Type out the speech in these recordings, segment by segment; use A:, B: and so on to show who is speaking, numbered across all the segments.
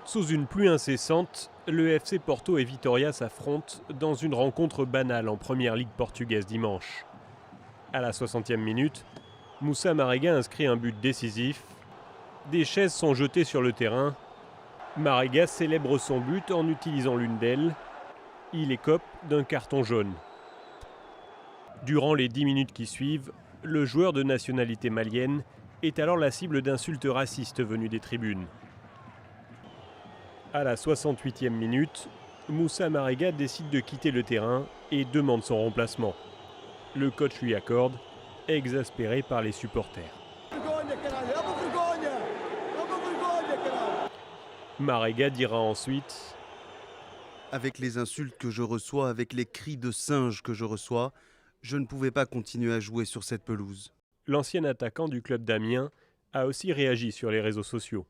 A: Sous une pluie incessante, le FC Porto et Vitória s'affrontent dans une rencontre banale en première ligue portugaise dimanche. À la 60e minute, Moussa Marega inscrit un but décisif. Des chaises sont jetées sur le terrain. Marega célèbre son but en utilisant l'une d'elles. Il écope d'un carton jaune. Durant les 10 minutes qui suivent, le joueur de nationalité malienne est alors la cible d'insultes racistes venues des tribunes. À la 68e minute, Moussa Marega décide de quitter le terrain et demande son remplacement. Le coach lui accorde, exaspéré par les supporters. Marega dira ensuite:
B: Avec les insultes que je reçois, avec les cris de singe que je reçois, je ne pouvais pas continuer à jouer sur cette pelouse.
A: L'ancien attaquant du club d'Amiens a aussi réagi sur les réseaux sociaux.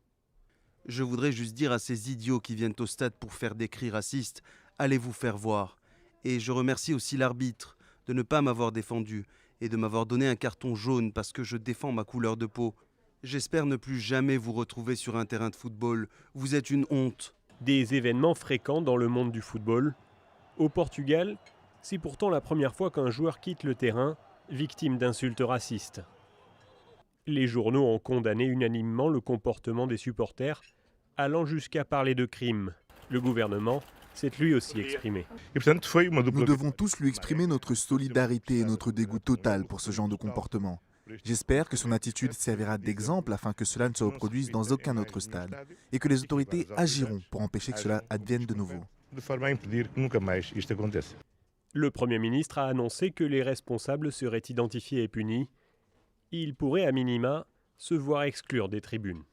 B: Je voudrais juste dire à ces idiots qui viennent au stade pour faire des cris racistes, allez vous faire voir. Et je remercie aussi l'arbitre de ne pas m'avoir défendu et de m'avoir donné un carton jaune parce que je défends ma couleur de peau. J'espère ne plus jamais vous retrouver sur un terrain de football. Vous êtes une honte.
A: Des événements fréquents dans le monde du football. Au Portugal, c'est pourtant la première fois qu'un joueur quitte le terrain, victime d'insultes racistes. Les journaux ont condamné unanimement le comportement des supporters, allant jusqu'à parler de crime. Le gouvernement s'est lui aussi exprimé.
C: Nous devons tous lui exprimer notre solidarité et notre dégoût total pour ce genre de comportement. J'espère que son attitude servira d'exemple afin que cela ne se reproduise dans aucun autre stade et que les autorités agiront pour empêcher que cela advienne de nouveau.
A: Le Premier ministre a annoncé que les responsables seraient identifiés et punis. Ils pourraient à minima se voir exclure des tribunes.